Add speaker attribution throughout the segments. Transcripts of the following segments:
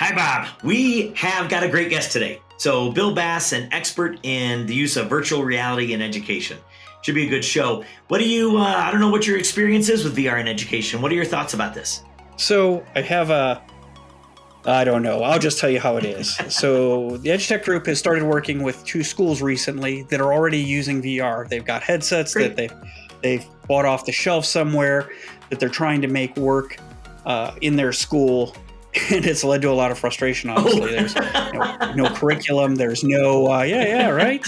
Speaker 1: Hi, Bob. We have got a great guest today. So, Bill Bass, an expert in the use of virtual reality in education. Should be a good show. What do you, I don't know what your experience is with VR in education. What are your thoughts about this?
Speaker 2: So I have I don't know. I'll just tell you how it is. So the EdTech group has started working with 2 schools recently that are already using VR. They've got headsets
Speaker 1: Great.
Speaker 2: that they've bought off the shelf somewhere that they're trying to make work in their school. And it's led to a lot of frustration, honestly. There's no curriculum. There's no, right?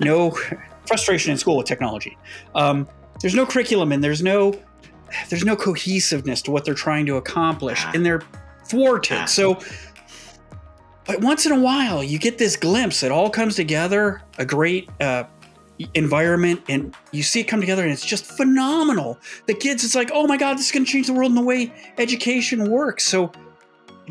Speaker 2: No frustration in school with technology. There's no curriculum and there's no cohesiveness to what they're trying to accomplish, and they're thwarted. So, but once in a while, you get this glimpse. It all comes together, a great environment, and you see it come together, and it's just phenomenal. The kids, it's like, oh my God, this is going to change the world in the way education works. So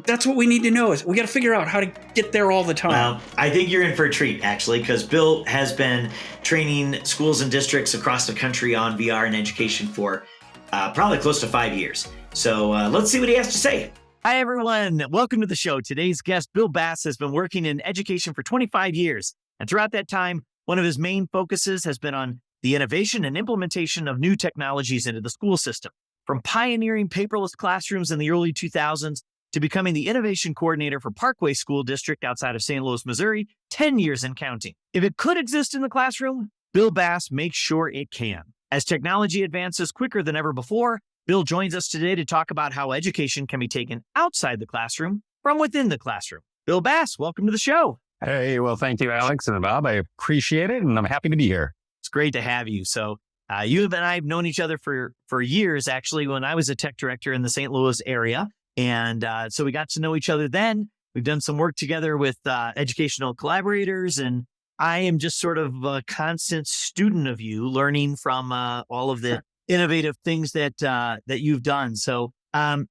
Speaker 2: that's what we need to know, is we got to figure out how to get there all the time.
Speaker 1: Well, I think you're in for a treat, actually, because Bill has been training schools and districts across the country on VR and education for probably close to 5 years. So let's see what he has to say. Hi, everyone. Welcome to the show. Today's guest, Bill Bass, has been working in education for 25 years. And throughout that time, one of his main focuses has been on the innovation and implementation of new technologies into the school system. From pioneering paperless classrooms in the early 2000s to becoming the Innovation Coordinator for Parkway School District outside of St. Louis, Missouri, 10 years and counting. If it could exist in the classroom, Bill Bass makes sure it can. As technology advances quicker than ever before, Bill joins us today to talk about how education can be taken outside the classroom from within the classroom. Bill Bass, welcome to the show.
Speaker 3: Hey, well, thank you, Alex and Bob. I appreciate it, and I'm happy to be here.
Speaker 1: It's great to have you. So you and I have known each other for years, actually, when I was a tech director in the St. Louis area. And so we got to know each other then. We've done some work together with educational collaborators, and I am just sort of a constant student of you, learning from all of the innovative things that you've done. So, and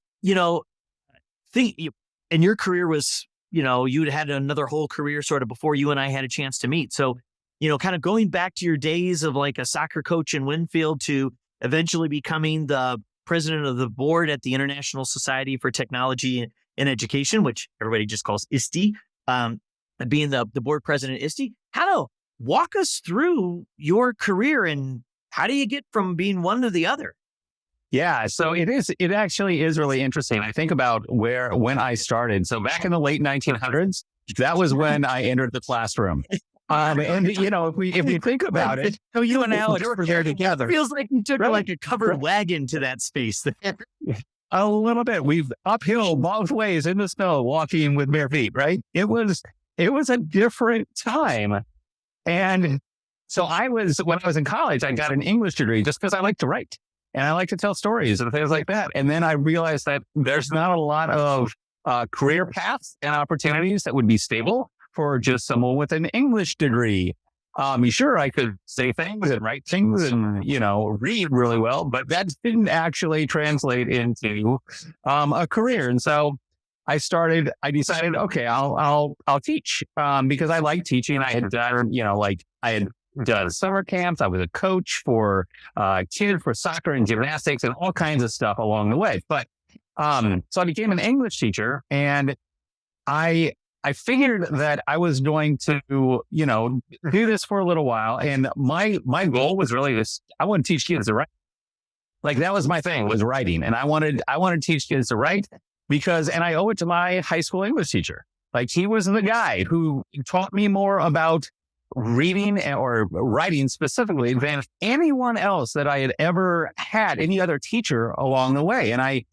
Speaker 1: your career was, you'd had another whole career sort of before you and I had a chance to meet. So, kind of going back to your days of like a soccer coach in Winfield to eventually becoming the president of the board at the International Society for Technology in Education, which everybody just calls ISTE, being the board president at ISTE. Walk us through your career and how do you get from being one to the other?
Speaker 3: Yeah, so it actually is really interesting. I think about when I started. So back in the late 1900s, that was when I entered the classroom. And if we think about it,
Speaker 2: So you and Alex were there together.
Speaker 1: Feels like you took like a covered wagon to that space.
Speaker 3: a little bit. We've uphill both ways in the snow, walking with bare feet, right? It was a different time. And so when I was in college, I got an English degree just because I like to write and I like to tell stories and things like that. And then I realized that there's not a lot of career paths and opportunities that would be stable for just someone with an English degree. Sure, I could say things and write things and, read really well, but that didn't actually translate into a career. And so I decided, okay, I'll teach because I like teaching. I had done, I had done summer camps. I was a coach for kids for soccer and gymnastics and all kinds of stuff along the way. But so I became an English teacher, and I figured that I was going to, do this for a little while. And my goal was really this: I want to teach kids to write. Like that was my thing, was writing, and I wanted to teach kids to write. And I owe it to my high school English teacher. Like he was the guy who taught me more about reading or writing specifically than anyone else that I had ever had, any other teacher along the way. And I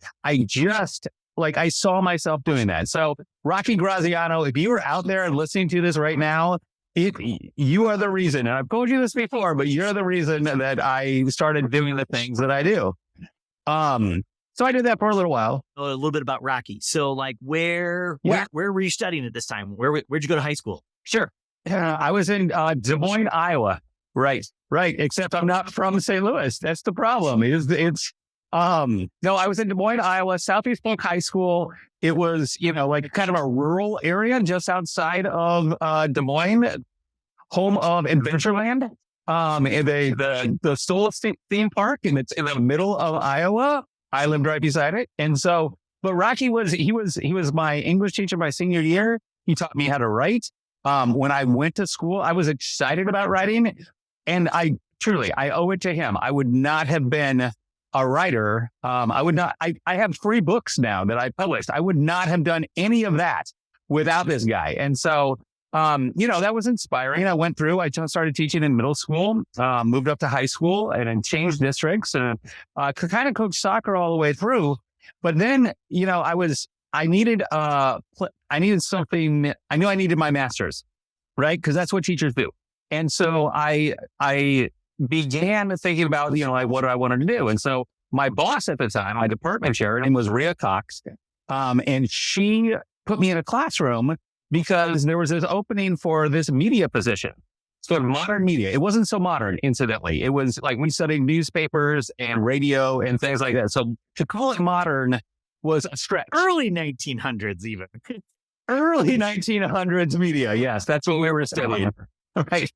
Speaker 3: just, I saw myself doing that. So Rocky Graziano, if you are out there and listening to this right now, you are the reason. And I've told you this before, but you're the reason that I started doing the things that I do. So I did that for a little while.
Speaker 1: A little bit about Rocky. So where were you studying at this time? Where'd you go to high school?
Speaker 3: Sure. I was in Des Moines, Iowa. Right. Except I'm not from St. Louis. That's the problem. No, I was in Des Moines, Iowa, Southeast Polk High School. It was, kind of a rural area just outside of Des Moines, home of Adventureland, the Stoll theme park, and it's in the middle of Iowa. I lived right beside it. And so But Rocky he was my English teacher my senior year. He taught me how to write. When I went to school, I was excited about writing, and I owe it to him. I would not have been a writer. I would not. I have 3 books now that I published. I would not have done any of that without this guy. And so, that was inspiring. I went through. I just started teaching in middle school, moved up to high school, and then changed districts, and could kind of coach soccer all the way through. But then, I needed something. I knew I needed my master's, right? Because that's what teachers do. And so I began thinking about, what I wanted to do. And so my boss at the time, my department chair, her name was Rhea Cox. And she put me in a classroom because there was this opening for this media position. So modern media. It wasn't so modern, incidentally. It was like we studied newspapers and radio and things like that. So to call it modern was a stretch.
Speaker 1: Early 1900s, even.
Speaker 3: Early 1900s media. Yes, that's what we were studying. Right.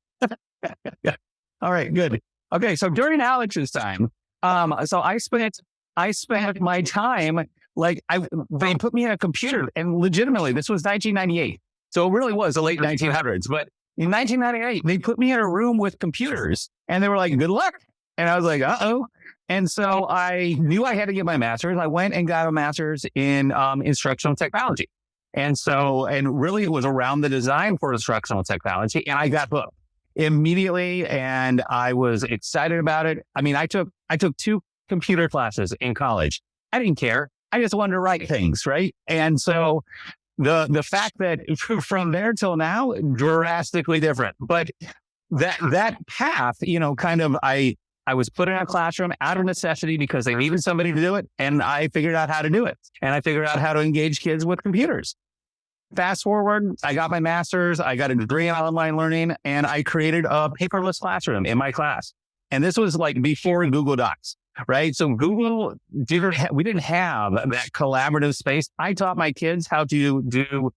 Speaker 3: All right, good. Okay, so during Alex's time, so I spent my time they put me in a computer, and legitimately, this was 1998, so it really was the late 1900s. But in 1998, they put me in a room with computers, and they were like, "Good luck," and I was like, "Uh-oh." And so I knew I had to get my master's. I went and got a master's in instructional technology, and really it was around the design for instructional technology, and I got hooked immediately, and I was excited about it. I mean, I took 2 computer classes in college. I didn't care. I just wanted to write things, right? And so the fact that from there till now, drastically different. But that path, I was put in a classroom out of necessity because they needed somebody to do it, and I figured out how to do it, and I figured out how to engage kids with computers. Fast forward, I got my master's, I got a degree in online learning, and I created a paperless classroom in my class. And this was like before Google Docs, right? So we didn't have that collaborative space. I taught my kids how to do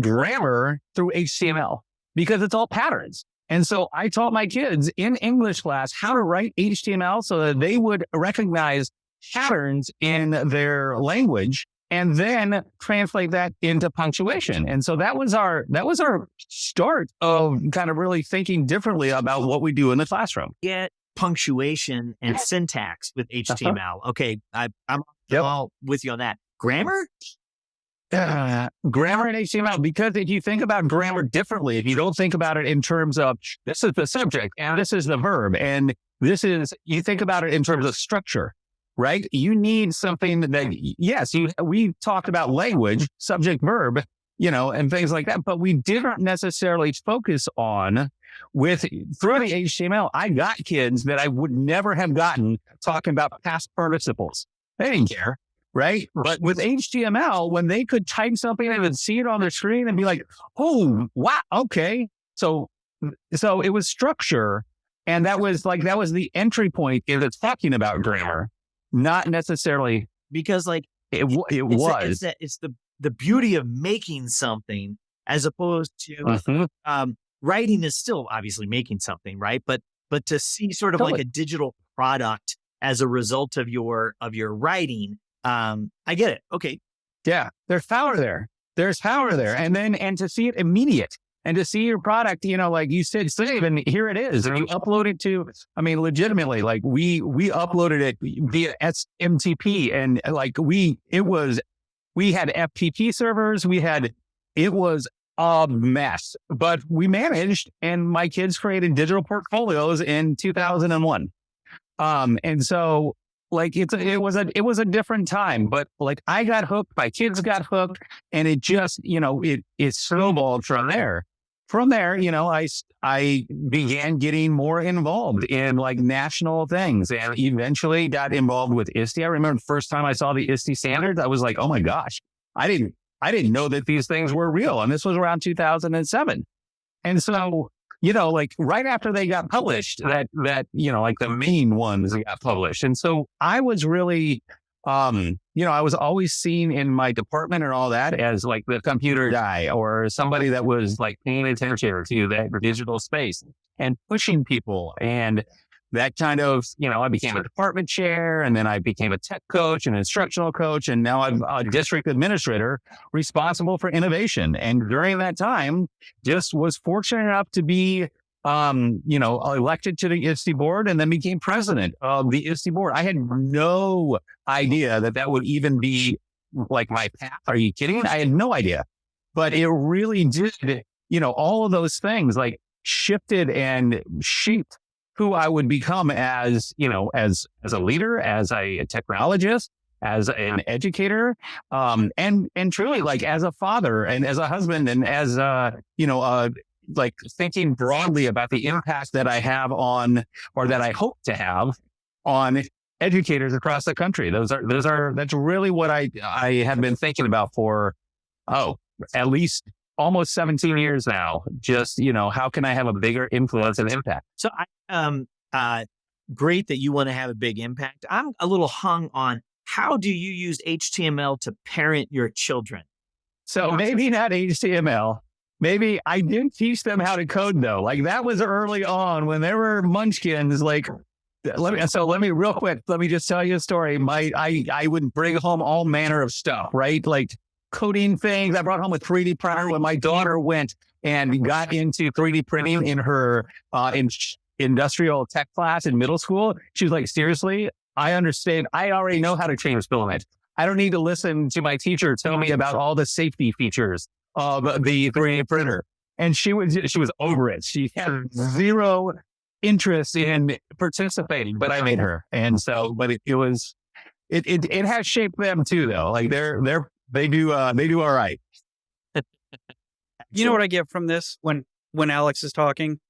Speaker 3: grammar through HTML because it's all patterns. And so I taught my kids in English class how to write HTML so that they would recognize patterns in their language and then translate that into punctuation. And so that was our start of kind of really thinking differently about what we do in the classroom.
Speaker 1: Get punctuation and syntax with HTML. Okay, I'm all with you on that. Grammar?
Speaker 3: Grammar and HTML, because if you think about grammar differently, if you don't think about it in terms of this is the subject and this is the verb, and you think about it in terms of structure. Right? You need something that, yes, we talked about language, subject, verb, and things like that, but we didn't necessarily focus on through the HTML. I got kids that I would never have gotten talking about past participles. They didn't care, right? But with HTML, when they could type something and then see it on their screen and be like, oh, wow, okay. So it was structure, and that was the entry point into talking about grammar. Not necessarily
Speaker 1: because it's the beauty of making something as opposed to writing is still obviously making something, right? But to see sort of like a digital product as a result of your writing, I get it. Okay.
Speaker 3: Yeah. There's power there. And to see it immediate. And to see your product, like you said, save, and here it is. And you upload it legitimately, like we uploaded it via SMTP, and we had FTP servers. It was a mess, but we managed, and my kids created digital portfolios in 2001. And so it was a different time, but I got hooked, my kids got hooked, and it just, it snowballed from there. From there, I began getting more involved in national things, and eventually got involved with ISTE. I remember the first time I saw the ISTE standards, I was like, oh my gosh, I didn't know that these things were real. And this was around 2007. And so, right after they got published, that the main ones got published. And so I was really, I was always seen in my department and all that as the computer guy or somebody that was paying attention to that digital space and pushing people and that kind of, I became a department chair, and then I became a tech coach and an instructional coach. And now I'm a district administrator responsible for innovation. And during that time, just was fortunate enough to be, elected to the ISTE board, and then became president of the ISTE board. I had no idea that would even be like my path. Are you kidding? I had no idea, but it really did, all of those things like shifted and shaped who I would become as a leader, as a technologist, as an educator, and truly like as a father and as a husband and as like thinking broadly about the impact that I have on, or that I hope to have on educators across the country. That's really what I have been thinking about for, at least almost 17 years now. Just, how can I have a bigger influence and impact?
Speaker 4: So great that you want to have a big impact. I'm a little hung on, how do you use HTML to parent your children?
Speaker 3: So maybe not HTML. Maybe I did teach them how to code though. Like that was early on when they were munchkins. Like, let me real quick. Let me just tell you a story. I would bring home all manner of stuff, right? Like coding things. I brought home a 3D printer when my daughter went and got into 3D printing in her industrial tech class in middle school. She was like, seriously, I understand. I already know how to change filament. I don't need to listen to my teacher tell me about all the safety features of the 3D printer. And she was over it. She had zero interest in participating, but I made her. And so, but it has shaped them too, though. Like they do all right.
Speaker 2: You know what I get from this when Alex is talking?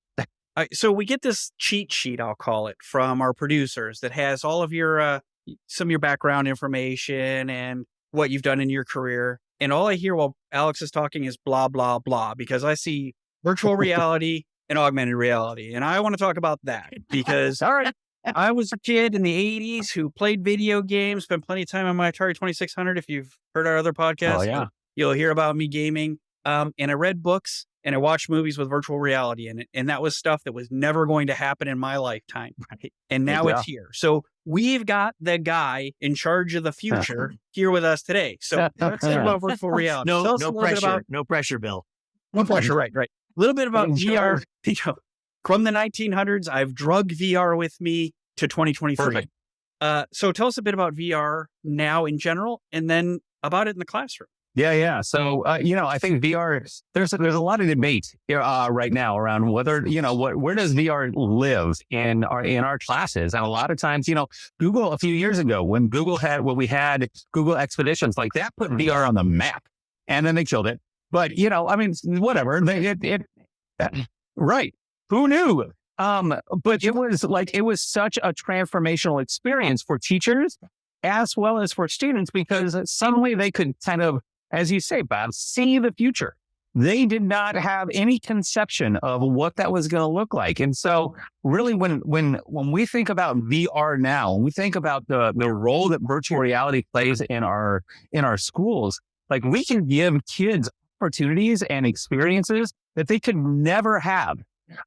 Speaker 2: So we get this cheat sheet, I'll call it, from our producers that has all of your, some of your background information and what you've done in your career. And all I hear while Alex is talking is blah, blah, blah, because I see virtual reality and augmented reality. And I want to talk about that because
Speaker 3: All right.
Speaker 2: I was a kid in the 80s who played video games, spent plenty of time on my Atari 2600. If you've heard our other podcasts, you'll hear about me gaming. And I read books and I watched movies with virtual reality in it. And that was stuff that was never going to happen in my lifetime. Right? And now it's here. So we've got the guy in charge of the future here with us today. So let's talk about virtual reality.
Speaker 4: No pressure. No pressure, Bill.
Speaker 2: No pressure. Right. A little bit about VR. From the 1900s, I've drugged VR with me to 2023.
Speaker 3: Perfect.
Speaker 2: So tell us a bit about VR now in general, and then about it in the classroom.
Speaker 3: Yeah. So, I think VR, there's a lot of debate right now around whether, where does VR live in our classes? And a lot of times, Google a few years ago, when we had Google Expeditions, like that put VR on the map, and then they killed it. But, whatever. Right. Who knew? But it was such a transformational experience for teachers as well as for students, because suddenly they could kind of, as you say, Bob, see the future. They did not have any conception of what that was going to look like. And so really when we think about VR now, when we think about the role that virtual reality plays in our schools, like we can give kids opportunities and experiences that they could never have.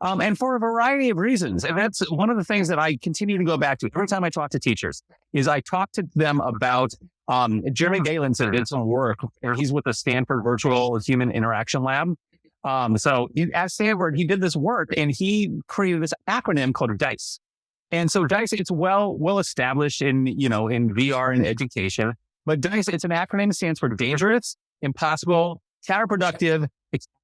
Speaker 3: And for a variety of reasons. And that's one of the things that I continue to go back to every time I talk to teachers is I talk to them about Jeremy Galenson did some work, and he's with the Stanford Virtual Human Interaction Lab. So at Stanford, he did this work and he created this acronym called DICE. And so DICE, it's well established in VR and education, but DICE, it's an acronym that stands for dangerous, impossible, counterproductive,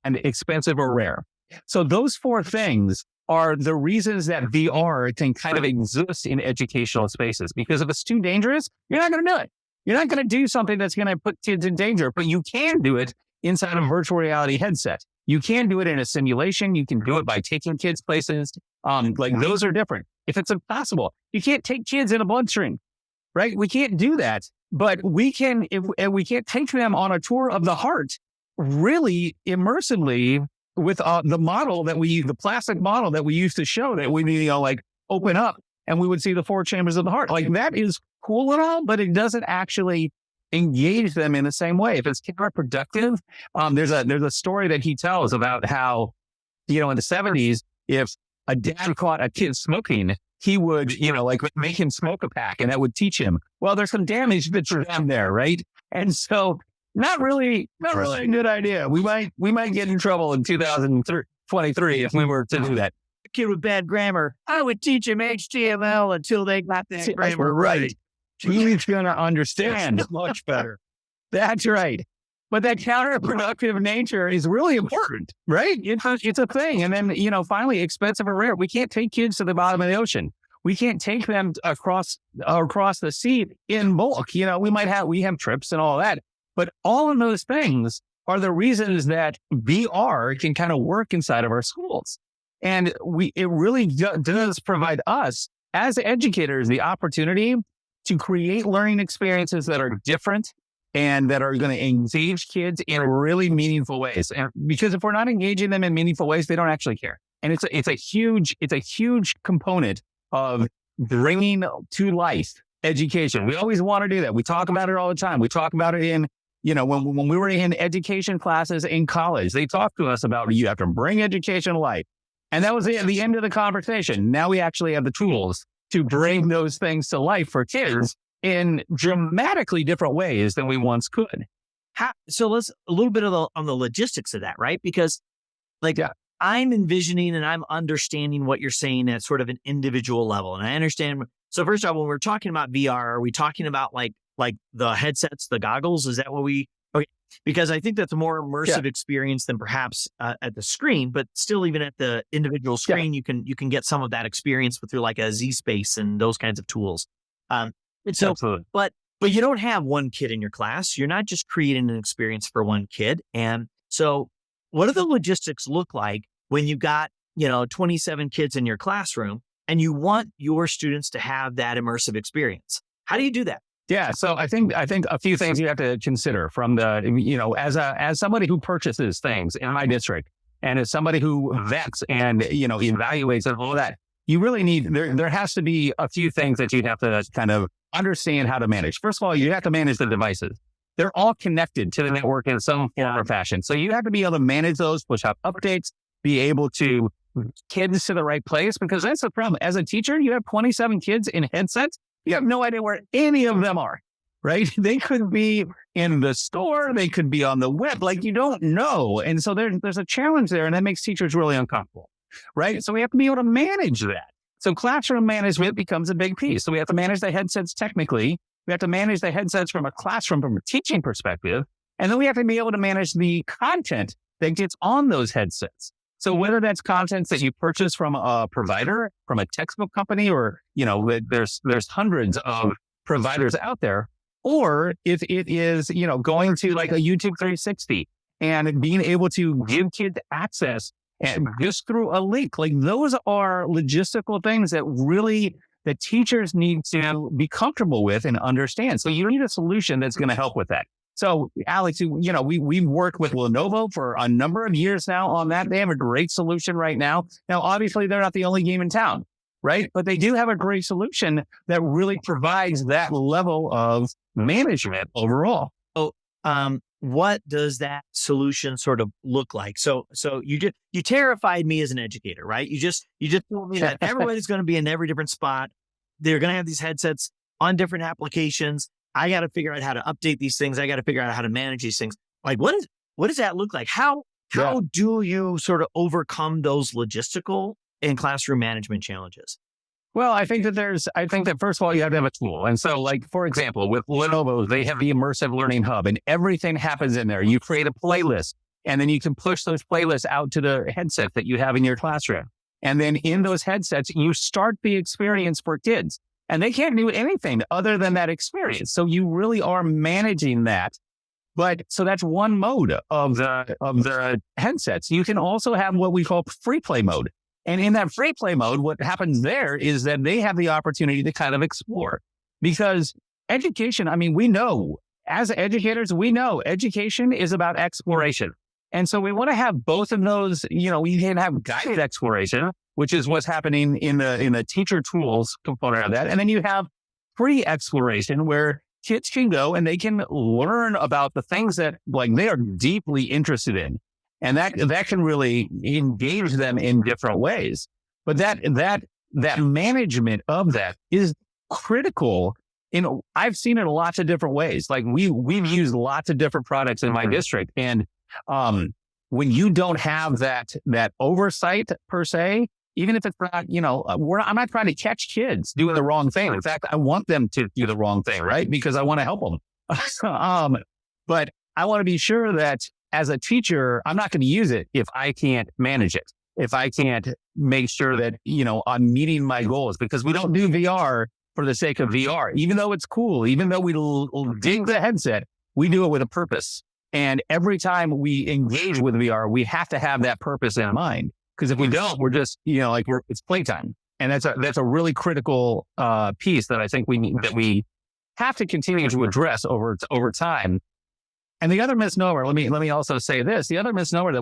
Speaker 3: and expensive or rare. So those four things are the reasons that VR can kind of exist in educational spaces, because if it's too dangerous, you're not going to do it. You're not going to do something that's going to put kids in danger, but you can do it inside a virtual reality headset. You can do it in a simulation. You can do it by taking kids places. Those are different. If it's impossible, you can't take kids in a bloodstream, right? We can't do that, but we can, if we can't take them on a tour of the heart, really immersively with the plastic model that we used to show that we open up and we would see the four chambers of the heart. Like that is cool and all, but it doesn't actually engage them in the same way. If it's counterproductive, there's a story that he tells about how, in the 70s, if a dad caught a kid smoking, he would, like make him smoke a pack and that would teach him, well, there's some damage that's done there. Right. And so not really a good idea. We might get in trouble in 2023 if we were to do that.
Speaker 4: A kid with bad grammar, I would teach him HTML until they got that grammar right.
Speaker 3: He's going to understand much better. That's right. But that counterproductive nature is really important, right? It's a thing. And then, finally, expensive or rare. We can't take kids to the bottom of the ocean. We can't take them across the sea in bulk. We have trips and all that. But all of those things are the reasons that VR can kind of work inside of our schools. And it really does provide us as educators the opportunity to create learning experiences that are different and that are going to engage kids in really meaningful ways. And because if we're not engaging them in meaningful ways, they don't actually care. And it's a huge component of bringing to life education. We always want to do that. We talk about it all the time. We talk about it in, when we were in education classes in college, they talked to us about you have to bring education to life. And that was the end of the conversation. Now we actually have the tools to bring those things to life for kids in dramatically different ways than we once could.
Speaker 4: So let's a little bit on the logistics of that, right? Because I'm envisioning and I'm understanding what you're saying at sort of an individual level. And I understand. So first of all, when we're talking about VR, are we talking about like the headsets, the goggles? Is that what okay? Because I think that's a more immersive experience than perhaps at the screen, but still even at the individual screen, you can get some of that experience through like a Z Space and those kinds of tools. So, absolutely. But you don't have one kid in your class. You're not just creating an experience for one kid. And so what do the logistics look like when you got, 27 kids in your classroom and you want your students to have that immersive experience? How do you do that?
Speaker 3: Yeah. So I think a few things you have to consider from as somebody who purchases things in my district and as somebody who vets and, evaluates and all that, you really need, there has to be a few things that you have to kind of understand how to manage. First of all, you have to manage the devices. They're all connected to the network in some form or fashion. So you have to be able to manage those, push out updates, be able to kids to the right place, because that's the problem. As a teacher, you have 27 kids in headsets. You have no idea where any of them are, right? They could be in the store. They could be on the web. You don't know. And so there's a challenge there, and that makes teachers really uncomfortable, right? So we have to be able to manage that. So classroom management becomes a big piece. So we have to manage the headsets technically. We have to manage the headsets from a classroom, from a teaching perspective. And then we have to be able to manage the content that gets on those headsets. So whether that's content that you purchase from a provider, from a textbook company, or, there's hundreds of providers out there, or if it is, going to like a YouTube 360 and being able to give kids access and just through a link, those are logistical things that really the teachers need to be comfortable with and understand. So you need a solution that's going to help with that. So Alex, we've worked with Lenovo for a number of years now on that. They have a great solution right now. Now, obviously they're not the only game in town, right? But they do have a great solution that really provides that level of management overall.
Speaker 4: So, what does that solution sort of look like? So you terrified me as an educator, right? You just told me that everybody's going to be in every different spot. They're going to have these headsets on different applications. I got to figure out how to update these things. I got to figure out how to manage these things. What does that look like? How do you sort of overcome those logistical and classroom management challenges?
Speaker 3: Well, I think that first of all, you have to have a tool. And so for example, with Lenovo, they have the Immersive Learning Hub and everything happens in there. You create a playlist and then you can push those playlists out to the headset that you have in your classroom. And then in those headsets, you start the experience for kids and they can't do anything other than that experience. So you really are managing that. But so that's one mode of the headsets. You can also have what we call free play mode. And in that free play mode, what happens there is that they have the opportunity to kind of explore, because education, we know as educators, we know education is about exploration. And so we want to have both of those. We can have guided exploration, which is what's happening in the teacher tools component of that. And then you have free exploration where kids can go and they can learn about the things that they are deeply interested in. And that can really engage them in different ways. But that that management of that is critical. I've seen it in lots of different ways. Like we've used lots of different products in my district. And when you don't have that oversight per se, even if it's not, I'm not trying to catch kids doing the wrong thing. In fact, I want them to do the wrong thing, right? Because I want to help them. But I want to be sure that as a teacher, I'm not going to use it if I can't manage it, if I can't make sure that, I'm meeting my goals, because we don't do VR for the sake of VR. Even though it's cool, even though we dig the headset, we do it with a purpose. And every time we engage with VR, we have to have that purpose in mind. Because if we don't, we're just, it's playtime. And that's a really critical piece that I think we have to continue to address over time. And the other misnomer, let me also say this, the other misnomer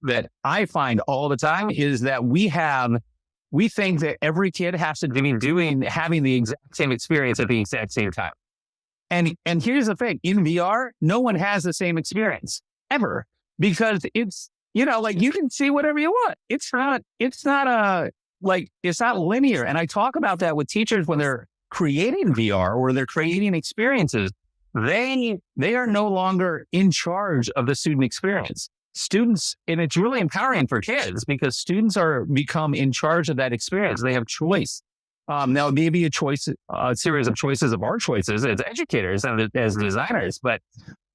Speaker 3: that I find all the time is that we think that every kid has to be having the exact same experience at the exact same time. And here's the thing, in VR, no one has the same experience ever, because it's, you can see whatever you want. It's not linear. And I talk about that with teachers when they're creating VR or they're creating experiences. They are no longer in charge of the student experience. Students, and it's really empowering for kids because students become in charge of that experience. They have choice. Now, it may be a series of choices of our choices as educators and as designers, but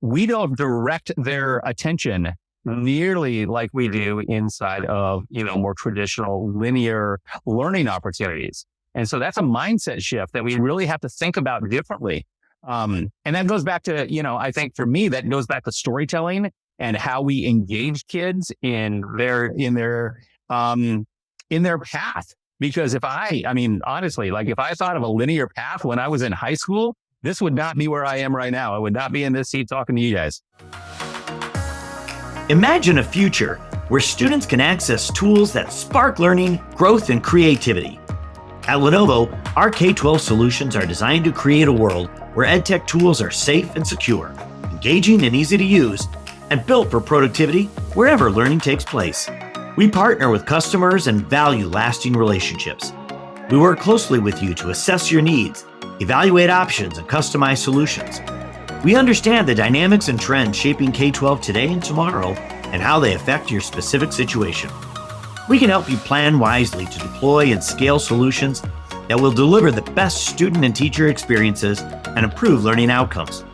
Speaker 3: we don't direct their attention nearly like we do inside of, more traditional linear learning opportunities. And so that's a mindset shift that we really have to think about differently. And that goes back to, I think for me, that goes back to storytelling and how we engage kids in their path. Because honestly, if I thought of a linear path when I was in high school, this would not be where I am right now. I would not be in this seat talking to you guys.
Speaker 1: Imagine a future where students can access tools that spark learning, growth, and creativity. At Lenovo, our K-12 solutions are designed to create a world where EdTech tools are safe and secure, engaging and easy to use, and built for productivity wherever learning takes place. We partner with customers and value lasting relationships. We work closely with you to assess your needs, evaluate options, and customize solutions. We understand the dynamics and trends shaping K-12 today and tomorrow and how they affect your specific situation. We can help you plan wisely to deploy and scale solutions that will deliver the best student and teacher experiences and improve learning outcomes.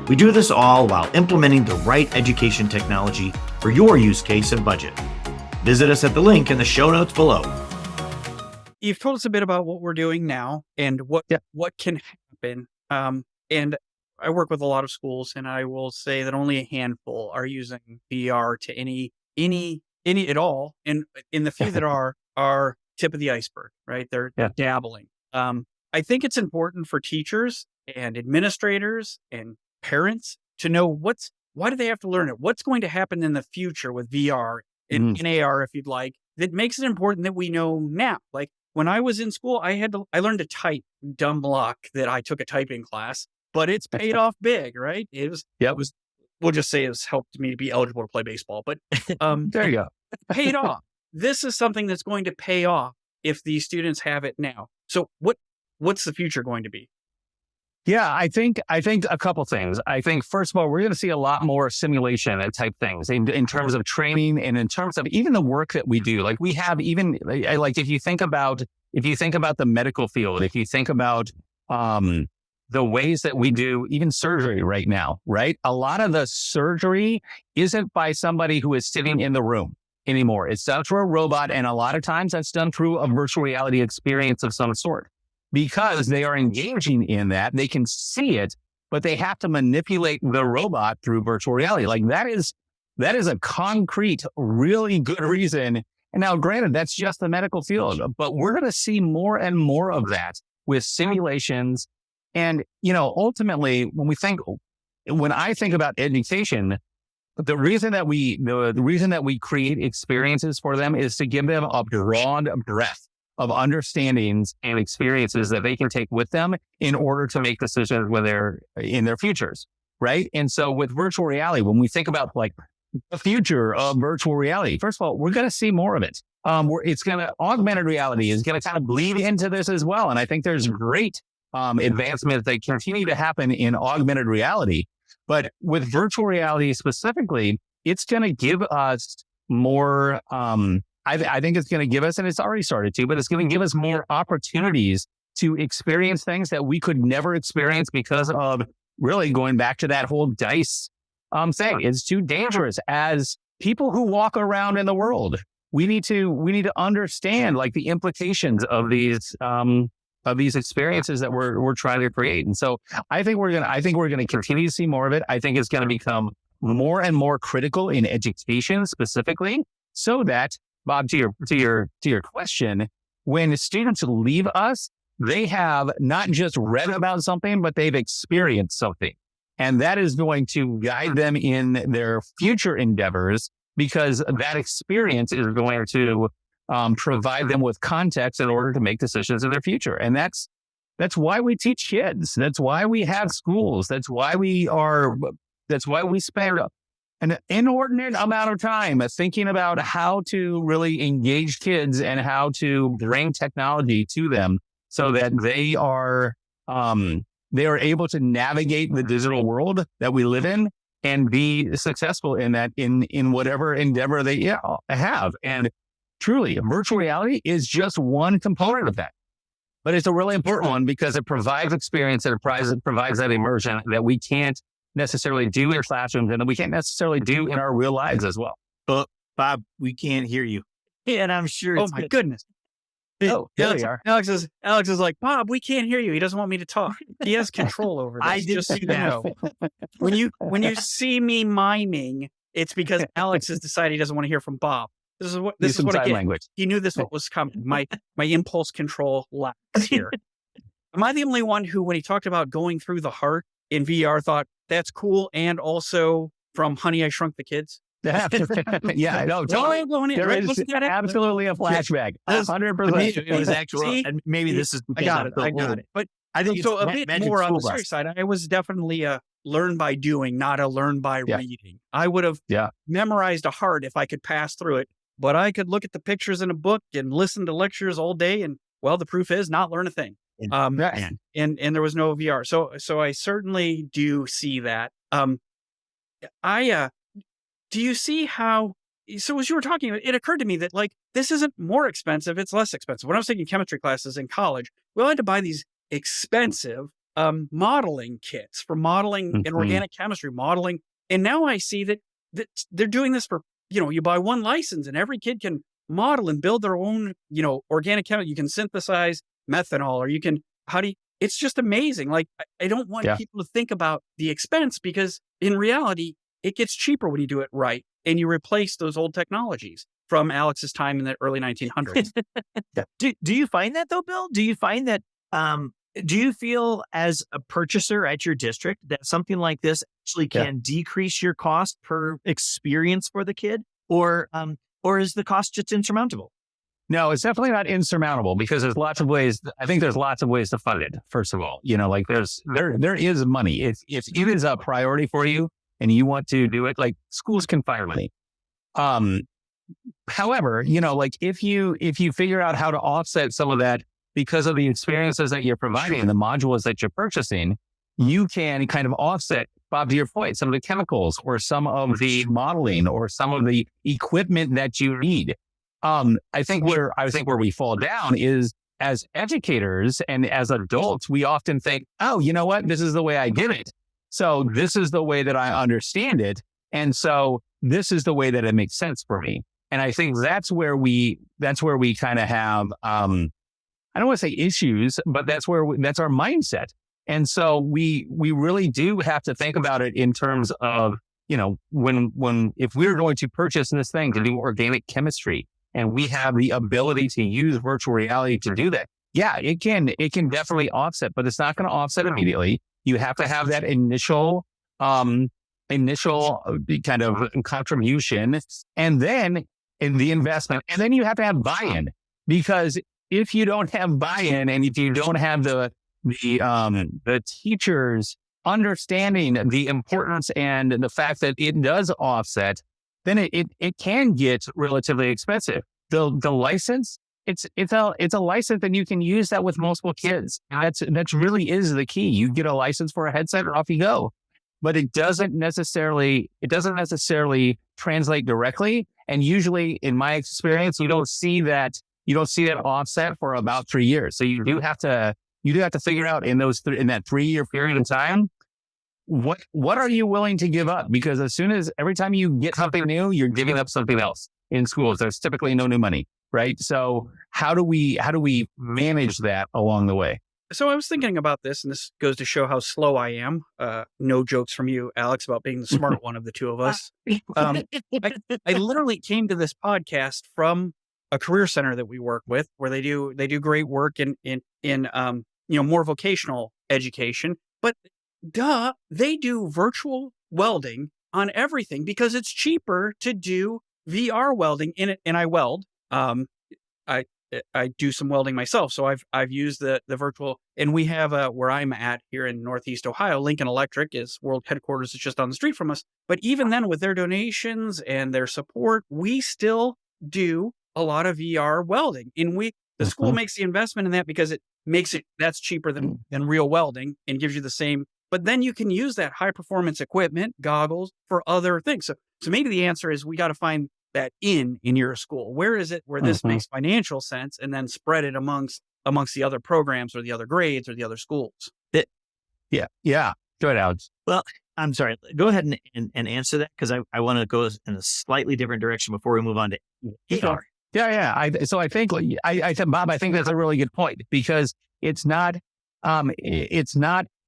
Speaker 1: We do this all while implementing the right education technology for your use case and budget. Visit us at the link in the show notes below.
Speaker 2: You've told us a bit about what we're doing now and what can happen. And I work with a lot of schools, and I will say that only a handful are using VR to any at all. And in the few that are tip of the iceberg, right? They're dabbling. I think it's important for teachers and administrators and parents to know why do they have to learn it? What's going to happen in the future with VR in AR, if you'd like, that makes it important that we know now. Like when I was in school, I learned to type. Dumb luck that I took a typing class, but it's paid off big, right? We'll just say it's helped me to be eligible to play baseball, but
Speaker 3: there you go.
Speaker 2: paid off. This is something that's going to pay off if these students have it now. So what's the future going to be?
Speaker 3: Yeah, I think a couple things. I think first of all, we're going to see a lot more simulation type things in terms of training and in terms of even the work that we do. Like we have even like if you think about the medical field, if you think about the ways that we do even surgery right now, right? A lot of the surgery isn't by somebody who is sitting in the room anymore. It's done through a robot, and a lot of times that's done through a virtual reality experience of some sort. Because they are engaging in that, they can see it, but they have to manipulate the robot through virtual reality. Like that is a concrete, really good reason. And now granted, that's just the medical field, but we're going to see more and more of that with simulations. And, ultimately when I think about education, the reason that we create experiences for them is to give them a broad breadth of understandings and experiences that they can take with them in order to make decisions when they're in their futures, right? And so with virtual reality, when we think about like the future of virtual reality, first of all, we're going to see more of it. Augmented reality is going to kind of bleed into this as well. And I think there's great advancements that continue to happen in augmented reality. But with virtual reality specifically, it's going to give us more, I think it's going to give us, and it's already started to, but it's going to give us more opportunities to experience things that we could never experience because of really going back to that whole dice thing. It's too dangerous. As people who walk around in the world, we need to understand like the implications of these experiences that we're trying to create. And so I think we're gonna continue to see more of it. I think it's going to become more and more critical in education specifically, so that, Bob, to your question, when students leave us, they have not just read about something, but they've experienced something. And that is going to guide them in their future endeavors, because that experience is going to provide them with context in order to make decisions in their future. And that's why we teach kids. That's why we have schools. That's why we spend an inordinate amount of time thinking about how to really engage kids and how to bring technology to them so that they are able to navigate the digital world that we live in and be successful in that, in whatever endeavor they have. And truly, virtual reality is just one component of that. But it's a really important one because it provides experience and it provides that immersion that we can't necessarily do in classrooms and that we can't necessarily do in our real lives as well.
Speaker 4: But Bob, we can't hear you. And I'm sure
Speaker 2: Oh my goodness.
Speaker 3: Oh, there we are.
Speaker 2: Alex is like, Bob, we can't hear you. He doesn't want me to talk. He has control over this.
Speaker 4: I did see that.
Speaker 2: When you see me miming, it's because Alex has decided he doesn't want to hear from Bob. This is what I get.
Speaker 3: Language.
Speaker 2: He knew this what was coming. My impulse control lacks here. Am I the only one who, when he talked about going through the heart in VR, thought that's cool, and also from Honey, I Shrunk the Kids?
Speaker 3: Yeah, I know.
Speaker 2: Totally.
Speaker 3: There is absolutely a flashback. 100%.
Speaker 4: It was actually, and maybe this is
Speaker 2: I got it. But
Speaker 4: I think
Speaker 2: so
Speaker 4: it's
Speaker 2: a bit
Speaker 4: Magic
Speaker 2: more on
Speaker 4: School
Speaker 2: the serious
Speaker 4: Bus.
Speaker 2: side. I was definitely a learn by doing, not a learn by reading. I would have memorized a heart if I could pass through it, but I could look at the pictures in a book and listen to lectures all day, and well, the proof is not learn a thing. And there was no VR. So I certainly do see that. Do you see how, so as you were talking, it occurred to me that like, this isn't more expensive, it's less expensive. When I was taking chemistry classes in college, we had to buy these expensive modeling kits for modeling in organic chemistry modeling. And now I see that they're doing this for, you buy one license and every kid can model and build their own, organic chemistry. You can synthesize methanol, or you can, it's just amazing. Like, I don't want people to think about the expense, because in reality, it gets cheaper when you do it right and you replace those old technologies from Alex's time in the early 1900s.
Speaker 4: Do you find that though, Bill? Do you find that, do you feel as a purchaser at your district that something like this actually can decrease your cost per experience for the kid, or is the cost just insurmountable?
Speaker 3: No, it's definitely not insurmountable, because there's lots of ways. I think there's lots of ways to fund it. First of all, like there is money. If it is a priority for you and you want to do it, like schools can find money. However, like if you figure out how to offset some of that because of the experiences that you're providing, the modules that you're purchasing, you can kind of offset, Bob, to your point, some of the chemicals or some of the modeling or some of the equipment that you need. I think where we fall down is, as educators and as adults, we often think, oh, you know what? This is the way I did it. So this is the way that I understand it. And so this is the way that it makes sense for me. And I think that's where we kind of have, I don't want to say issues, but that's our mindset. And so we really do have to think about it in terms of, if we're going to purchase this thing to do organic chemistry, and we have the ability to use virtual reality to do that. Yeah, it can definitely offset, but it's not going to offset immediately. You have to have that initial kind of contribution, and then in the investment, and then you have to have buy-in, because if you don't have buy-in and if you don't have the teachers understanding the importance and the fact that it does offset, then it can get relatively expensive. the license, it's a license and you can use that with multiple kids. That's really is the key. You get a license for a headset and off you go. But it doesn't necessarily translate directly. And usually in my experience, you don't see that offset for about 3 years. So you do have to figure out in that 3 year period of time, what are you willing to give up? Because every time you get something new, you're giving up something else. In schools, there's typically no new money, right? So how do we manage that along the way?
Speaker 2: So I was thinking about this, and this goes to show how slow I am. No jokes from you, Alex, about being the smart one of the two of us. I literally came to this podcast from a career center that we work with, where they do great work in more vocational education. But they do virtual welding on everything because it's cheaper to do VR welding in it. And I weld. I do some welding myself. So I've used the virtual, and we have where I'm at here in Northeast Ohio, Lincoln Electric is world headquarters. It's just on the street from us. But even then, with their donations and their support, we still do a lot of VR welding. And the school makes the investment in that because that's cheaper than real welding and gives you the same. But then you can use that high performance equipment, goggles, for other things. So maybe the answer is we got to find that in your school. Where is it where this makes financial sense, and then spread it amongst the other programs or the other grades or the other schools?
Speaker 3: Yeah. Go ahead, Alex.
Speaker 4: Well, I'm sorry. Go ahead and answer that, because I want to go in a slightly different direction before we move on to
Speaker 3: VR. Yeah. So I think I said, Bob, I think that's a really good point, because it's not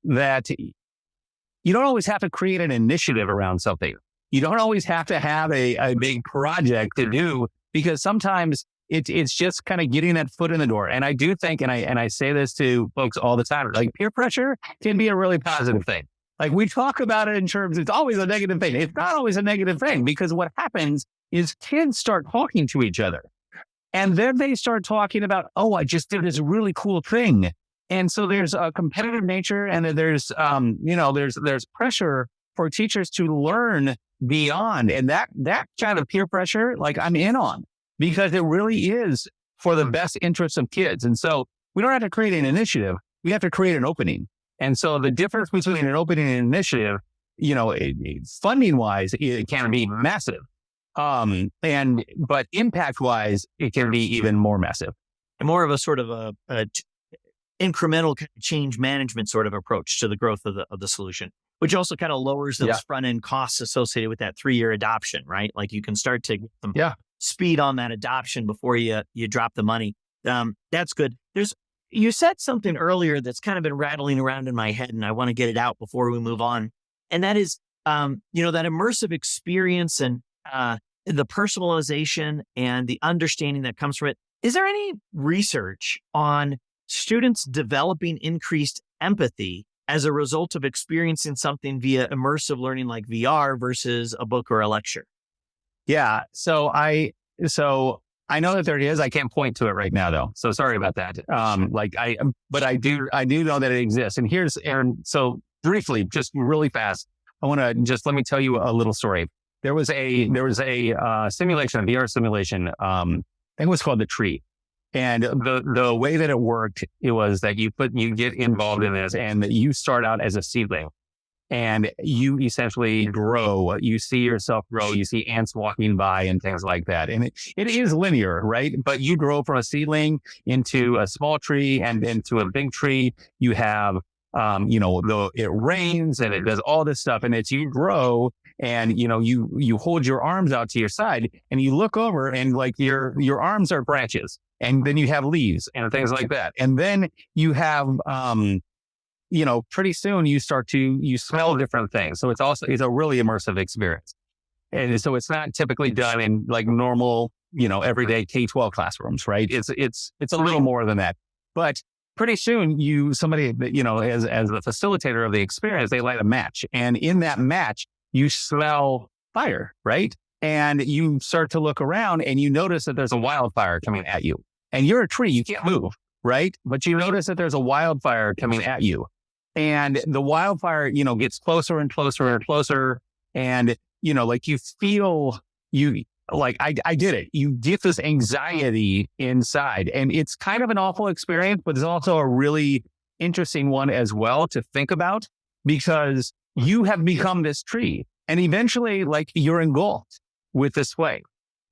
Speaker 3: that you don't always have to create an initiative around something. You don't always have to have a big project to do, because sometimes it's just kind of getting that foot in the door. And I do think, and I say this to folks all the time, like peer pressure can be a really positive thing. Like we talk about it in terms, it's always a negative thing. It's not always a negative thing, because what happens is kids start talking to each other, and then they start talking about, oh, I just did this really cool thing. And so there's a competitive nature, and there's pressure for teachers to learn beyond. And that kind of peer pressure, like I'm in on, because it really is for the best interests of kids. And so we don't have to create an initiative. We have to create an opening. And so the difference between an opening and an initiative, funding wise, it can be massive. But impact wise, it can be even more massive.
Speaker 4: And more of a sort of a incremental kind of change management sort of approach to the growth of the solution, which also kind of lowers those front end costs associated with that 3 year adoption, right? Like you can start to get some speed on that adoption before you drop the money. That's good. You said something earlier that's kind of been rattling around in my head, and I want to get it out before we move on. And that is, that immersive experience and the personalization and the understanding that comes from it. Is there any research on students developing increased empathy as a result of experiencing something via immersive learning like VR versus a book or a lecture?
Speaker 3: Yeah. So I know that there is. I can't point to it right now, though. So sorry about that. But I do know that it exists. And so briefly, just really fast, I want to let me tell you a little story. There was a simulation, a VR simulation. I think it was called The Tree. And the way that it worked, it was that you get involved in this, and you start out as a seedling, and you essentially grow. You see yourself grow. You see ants walking by and things like that. And it is linear, right? But you grow from a seedling into a small tree and into a big tree. You have, it rains and it does all this stuff, and you grow. And, you hold your arms out to your side, and you look over, and like your arms are branches, and then you have leaves and things like that. And then you have, pretty soon you smell different things. So it's a really immersive experience. And so it's not typically done in like normal, everyday K-12 classrooms, right? It's a little more than that. But pretty soon somebody, as the facilitator of the experience, they light a match. And in that match, you smell fire, right? And you start to look around, and you notice that there's a wildfire coming at you. And you're a tree, you can't move, right? But you notice that there's a wildfire coming at you. And the wildfire, gets closer and closer and closer. And, you feel, like I did it. You get this anxiety inside, and it's kind of an awful experience, but it's also a really interesting one as well to think about, because you have become this tree, and eventually, like, you're engulfed with this flame.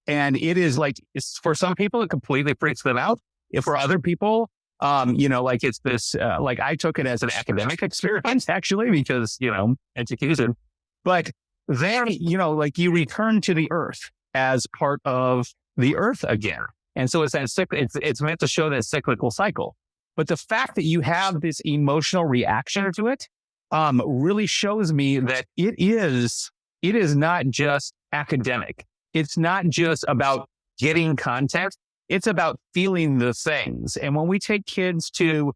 Speaker 3: And it is like, it's, for some people, it completely freaks them out. If for other people, like it's this, like I took it as an academic experience actually, because, education, but then, like you return to the earth as part of the earth again. And so it's it's meant to show that cyclical cycle. But the fact that you have this emotional reaction to it, really shows me that it is not just academic. It's not just about getting content. It's about feeling the things. And when we take kids to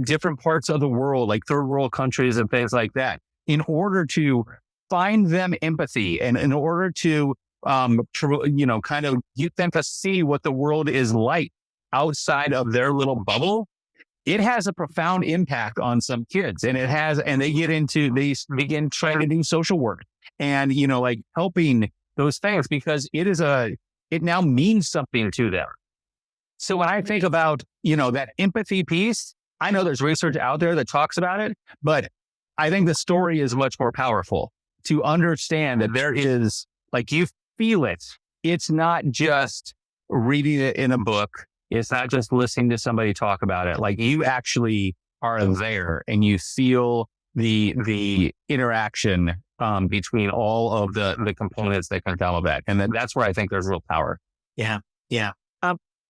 Speaker 3: different parts of the world, like third world countries and things like that, in order to find them empathy and in order to, kind of get them to see what the world is like outside of their little bubble, it has a profound impact on some kids. And they begin trying to do social work and, like helping those things, because it now means something to them. So when I think about, that empathy piece, I know there's research out there that talks about it, but I think the story is much more powerful to understand that there is, like, you feel it. It's not just reading it in a book. It's not just listening to somebody talk about it. Like, you actually are there and you feel the interaction between all of the components that can come of that. And that's where I think there's real power.
Speaker 4: Yeah. Yeah.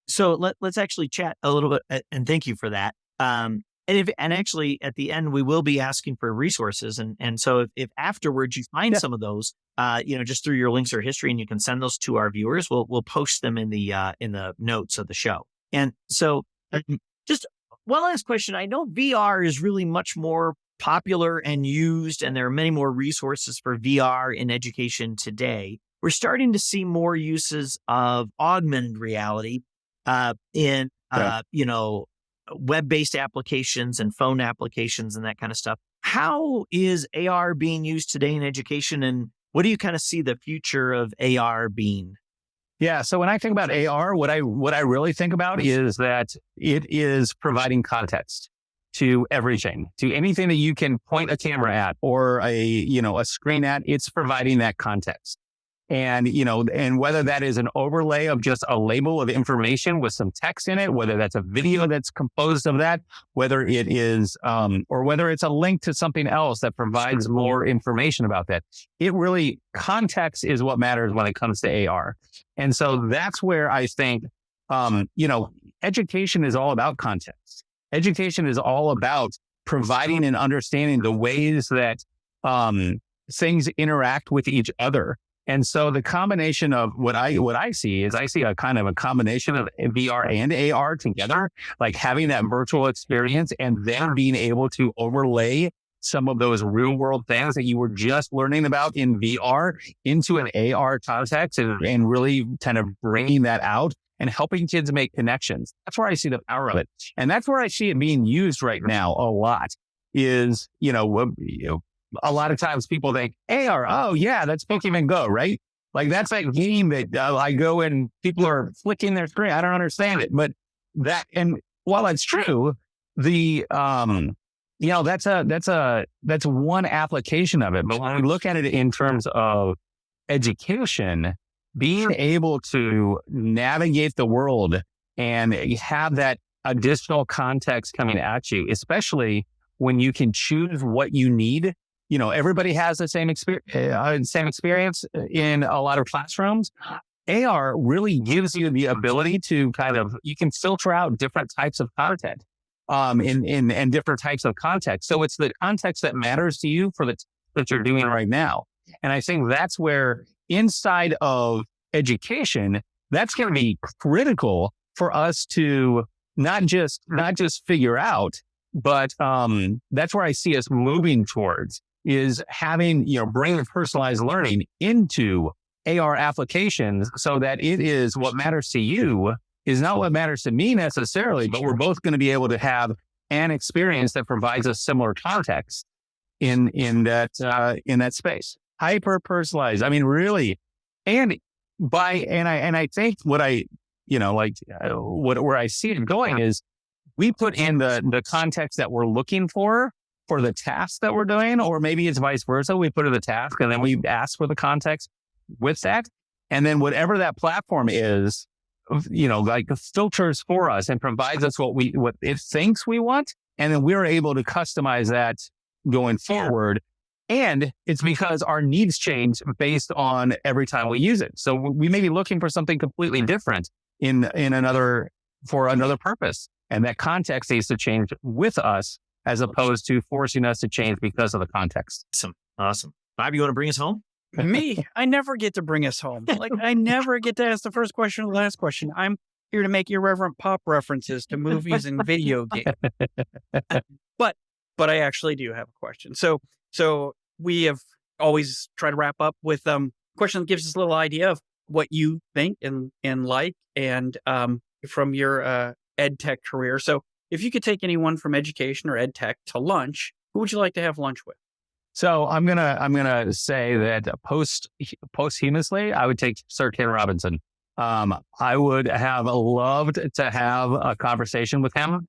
Speaker 4: So let's actually chat a little bit, and thank you for that. And actually at the end, we will be asking for resources. And so if afterwards you find some of those, just through your links or history, and you can send those to our viewers, we'll post them in the notes of the show. And so just one last question. I know VR is really much more popular and used, and there are many more resources for VR in education today. We're starting to see more uses of augmented reality in web-based applications and phone applications and that kind of stuff. How is AR being used today in education, and what do you kind of see the future of AR being?
Speaker 3: Yeah. So when I think about AR, what I really think about is that it is providing context to everything, to anything that you can point a camera at or a screen at. It's providing that context. And, and whether that is an overlay of just a label of information with some text in it, whether that's a video that's composed of that, whether it is, or whether it's a link to something else that provides more information about that. Context is what matters when it comes to AR. And so that's where I think, education is all about context. Education is all about providing and understanding the ways that, things interact with each other. And so the combination of what I see a kind of a combination of VR and AR together, like having that virtual experience and then being able to overlay some of those real world things that you were just learning about in VR into an AR context and really kind of bringing that out and helping kids make connections. That's where I see the power of it. And that's where I see it being used right now a lot is, a lot of times people think AR, oh yeah, that's Pokemon Go, right? Like that's that game that I go and people are flicking their screen. I don't understand it, but and while that's true, that's one application of it. But when we look at it in terms of education, being able to navigate the world and have that additional context coming at you, especially when you can choose what you need. Everybody has the same experience in a lot of classrooms. AR really gives you the ability to you can filter out different types of content, in different types of context. So it's the context that matters to you that you're doing right now. And I think that's where inside of education, that's going to be critical for us to not just figure out, but that's where I see us moving towards is having, bringing personalized learning into AR applications so that it is what matters to you is not what matters to me necessarily, but we're both going to be able to have an experience that provides a similar context in that space. Hyper personalized. I mean, really. And I think what I, where I see it going is we put in the context that we're looking for the task that we're doing, or maybe it's vice versa. We put in the task and then we ask for the context with that. And then whatever that platform is, filters for us and provides us what it thinks we want. And then we're able to customize that going forward. And it's because our needs change based on every time we use it. So we may be looking for something completely different for another purpose. And that context needs to change with us as opposed to forcing us to change because of the context.
Speaker 4: Awesome. Bob, you want to bring us home?
Speaker 2: Me, I never get to bring us home. Like, I never get to ask the first question or the last question. I'm here to make irreverent pop references to movies and video games. But I actually do have a question. So we have always tried to wrap up with a question that gives us a little idea of what you think and like, and from your ed tech career. So if you could take anyone from education or ed tech to lunch, who would you like to have lunch with?
Speaker 3: So I'm gonna say that posthumously, I would take Sir Ken Robinson. I would have loved to have a conversation with him,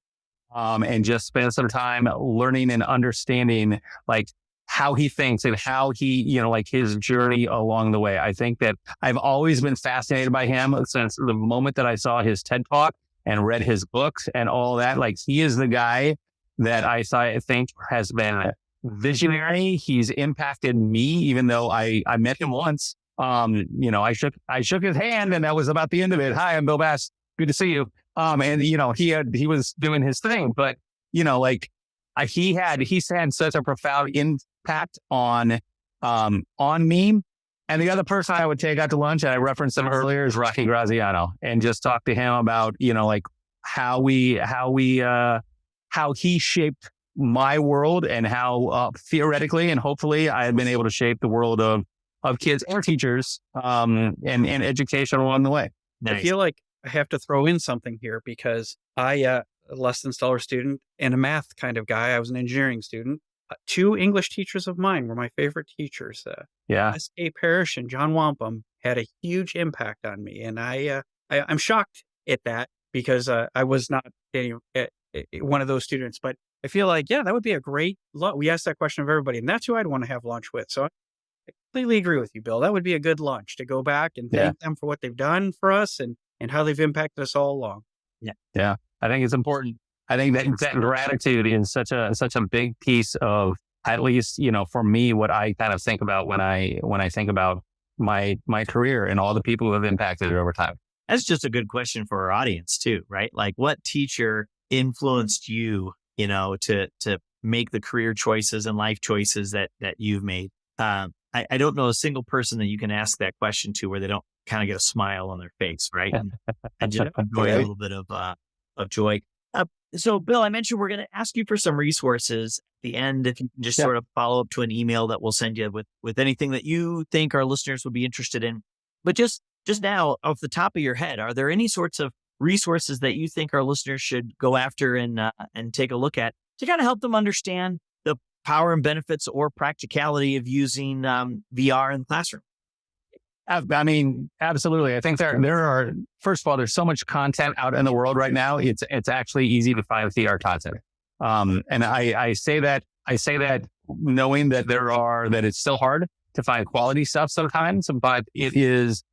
Speaker 3: and just spend some time learning and understanding like how he thinks and how he, his journey along the way. I think that I've always been fascinated by him since the moment that I saw his TED Talk and read his books and all that. Like, he is the guy that I think has been visionary. He's impacted me, even though I met him once. I shook his hand and that was about the end of it. Hi, I'm Bill Bass. Good to see you. And he was doing his thing, but he's had such a profound impact on me. And the other person I would take out to lunch, and I referenced him earlier, is Rocky Graziano, and just talk to him about, how he shaped my world and how theoretically and hopefully I have been able to shape the world of kids and teachers and education along the way.
Speaker 2: Nice. I feel like I have to throw in something here because I, a less than stellar student and a math kind of guy, I was an engineering student. 2 English teachers of mine were my favorite teachers. S.A. Parrish and John Wampum had a huge impact on me. And I'm shocked at that because I was not one of those students. But I feel like, that would be a great lunch. We asked that question of everybody, and that's who I'd want to have lunch with. So I completely agree with you, Bill. That would be a good lunch to go back and thank them for what they've done for us and how they've impacted us all along.
Speaker 3: Yeah. I think it's important. I think that gratitude is such a big piece of, at least, for me, what I kind of think about when I think about my career and all the people who have impacted it over time.
Speaker 4: That's just a good question for our audience too, right? Like, what teacher influenced you, to make the career choices and life choices that you've made? I don't know a single person that you can ask that question to where they don't kind of get a smile on their face, right? And just enjoy a little bit of joy. So, Bill, I mentioned we're going to ask you for some resources at the end. If you can just sort of follow up to an email that we'll send you with anything that you think our listeners would be interested in. But just now, off the top of your head, are there any sorts of resources that you think our listeners should go after and take a look at to kind of help them understand the power and benefits or practicality of using VR in the classroom?
Speaker 3: I mean, absolutely. I think there are, first of all, there's so much content out in the world right now. It's actually easy to find VR content. And I say that knowing that that it's still hard to find quality stuff sometimes, but it's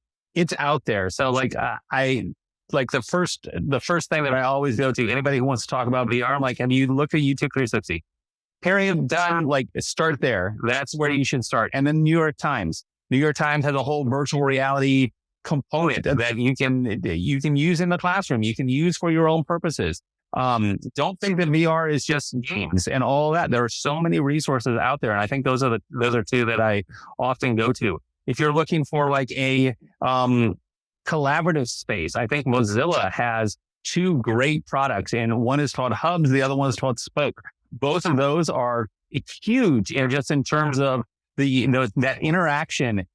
Speaker 3: out there. So the first thing that I always go to, anybody who wants to talk about VR, I'm like, have you looked at YouTube 360? Period, done. Start there. That's where you should start. And then New York Times has a whole virtual reality component that you can use in the classroom. You can use for your own purposes. Don't think that VR is just games and all that. There are so many resources out there. And I think those are 2 that I often go to. If you're looking for a collaborative space, I think Mozilla has 2 great products, and one is called Hubs. The other one is called Spoke. Both of those are huge, and just in terms of that interaction,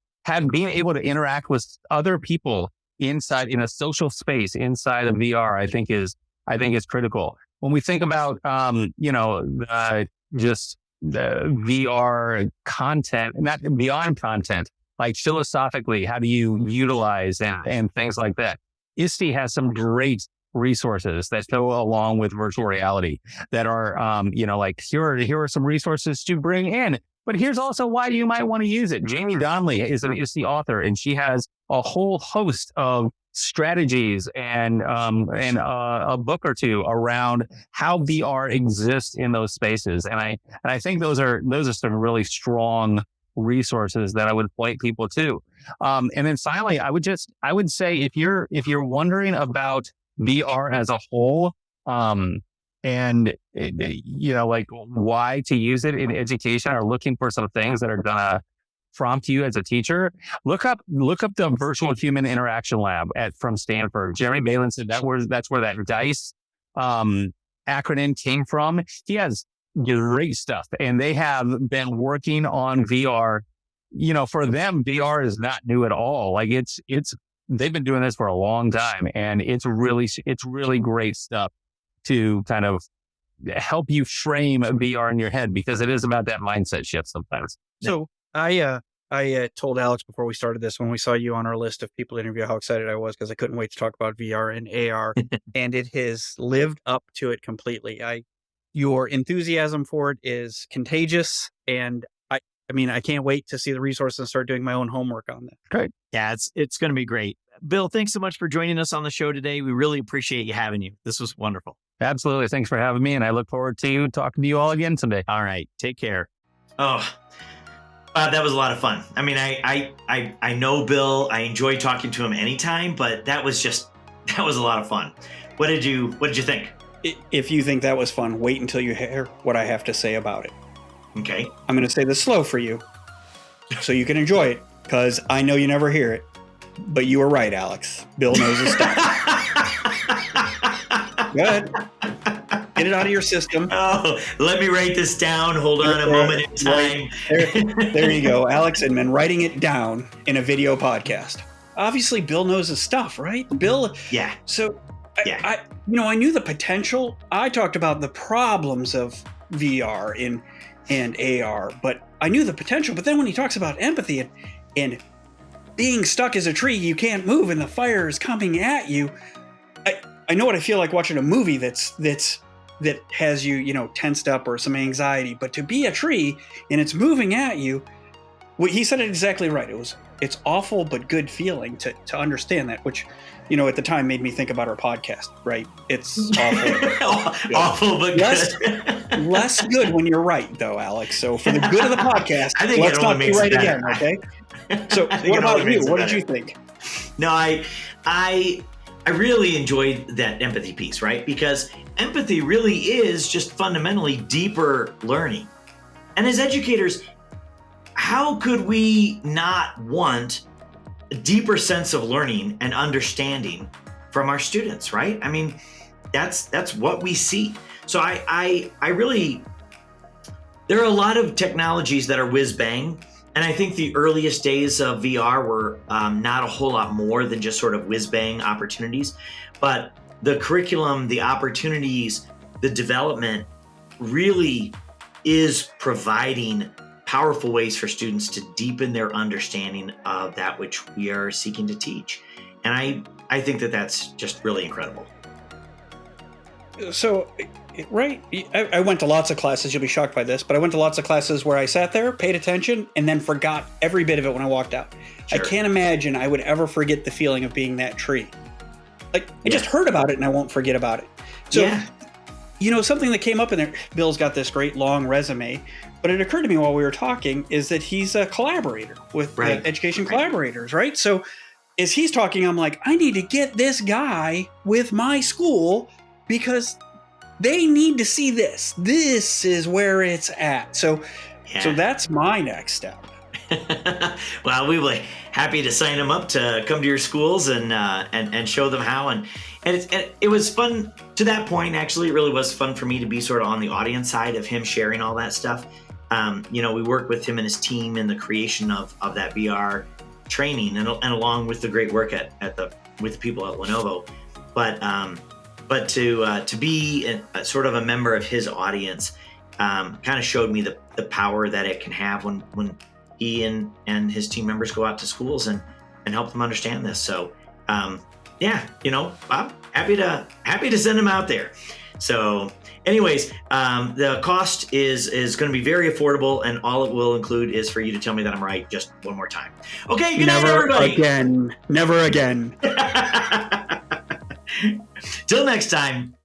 Speaker 3: being able to interact with other people inside in a social space inside of VR, I think is critical. When we think about just the VR content, not beyond content, like philosophically, how do you utilize and things like that. ISTE has some great resources that go along with virtual reality that are, like here are some resources to bring in, but here's also why you might want to use it. Jamie Donnelly is an ISTE author, and she has a whole host of strategies and a book or two around how VR exists in those spaces. And I think those are some really strong resources that I would point people to. And then finally, I would say if you're wondering about VR as a whole, like why to use it in education, or looking for some things that are gonna prompt you as a teacher, look up the Virtual Human Interaction Lab from Stanford. Jeremy Balin said that's where that DICE acronym came from. He has great stuff, and they have been working on VR. For them, VR is not new at all. Like they've been doing this for a long time, and it's really great stuff to kind of help you frame VR in your head, because it is about that mindset shift sometimes.
Speaker 2: So I told Alex before we started this, when we saw you on our list of people to interview, how excited I was, because I couldn't wait to talk about VR and AR, and it has lived up to it completely. Your enthusiasm for it is contagious, and I can't wait to see the resources and start doing my own homework on that.
Speaker 3: Great.
Speaker 4: Yeah, it's going to be great. Bill, thanks so much for joining us on the show today. We really appreciate you having you. This was wonderful.
Speaker 3: Absolutely. Thanks for having me, and I look forward to talking to you all again someday.
Speaker 4: All right. Take care.
Speaker 1: Oh, that was a lot of fun. I mean, I know Bill. I enjoy talking to him anytime, but that was a lot of fun. What did you think?
Speaker 2: If you think that was fun, wait until you hear what I have to say about it.
Speaker 1: Okay.
Speaker 2: I'm going to say this slow for you so you can enjoy it, because I know you never hear it. But you were right, Alex. Bill knows his stuff. Go ahead. Get it out of your system.
Speaker 1: Oh, let me write this down. Hold on a moment in time.
Speaker 2: There you go. Alex Inman writing it down in a video podcast. Obviously, Bill knows his stuff, right? Bill.
Speaker 1: Yeah.
Speaker 2: So,
Speaker 1: Yeah.
Speaker 2: I knew the potential. I talked about the problems of VR and AR, but I knew the potential. But then when he talks about empathy and being stuck as a tree, you can't move, and the fire is coming at you. I know what I feel like watching a movie that has you, tensed up or some anxiety. But to be a tree and it's moving at you, he said it exactly right. It's awful but good feeling to understand that, which, at the time made me think about our podcast, right? It's awful.
Speaker 1: Awful but good.
Speaker 2: Less good when you're right, though, Alex. So for the good of the podcast,
Speaker 1: I think
Speaker 2: let's not be right again,
Speaker 1: better.
Speaker 2: okay? So what about you? What did you think?
Speaker 1: No, I really enjoyed that empathy piece, right? Because empathy really is just fundamentally deeper learning. And as educators, how could we not want a deeper sense of learning and understanding from our students, right? I mean, that's what we see. So I really, there are a lot of technologies that are whiz bang. And I think the earliest days of VR were not a whole lot more than just sort of whiz bang opportunities. But the curriculum, the opportunities, the development really is providing powerful ways for students to deepen their understanding of that which we are seeking to teach. And I think that that's just really incredible.
Speaker 2: So, right, I went to lots of classes. You'll be shocked by this, but I went to lots of classes where I sat there, paid attention, and then forgot every bit of it when I walked out. Sure. I can't imagine I would ever forget the feeling of being that tree. Like, I just heard about it and I won't forget about it. So, something that came up in there, Bill's got this great long resume, but it occurred to me while we were talking is that he's a collaborator with education collaborators, right? So as he's talking, I'm like, I need to get this guy with my school because they need to see this. This is where it's at. So that's my next step.
Speaker 1: Well, we were happy to sign them up to come to your schools and show them how. And it was fun to that point. Actually, it really was fun for me to be sort of on the audience side of him sharing all that stuff. We worked with him and his team in the creation of that VR training and along with the great work with the people at Lenovo. But to be sort of a member of his audience kind of showed me the power that it can have when he and his team members go out to schools and help them understand this. So yeah, I'm happy to send him out there. So anyways, the cost is going to be very affordable, and all it will include is for you to tell me that I'm right just one more time. Okay, good night, everybody.
Speaker 2: Never again.
Speaker 1: Till next time.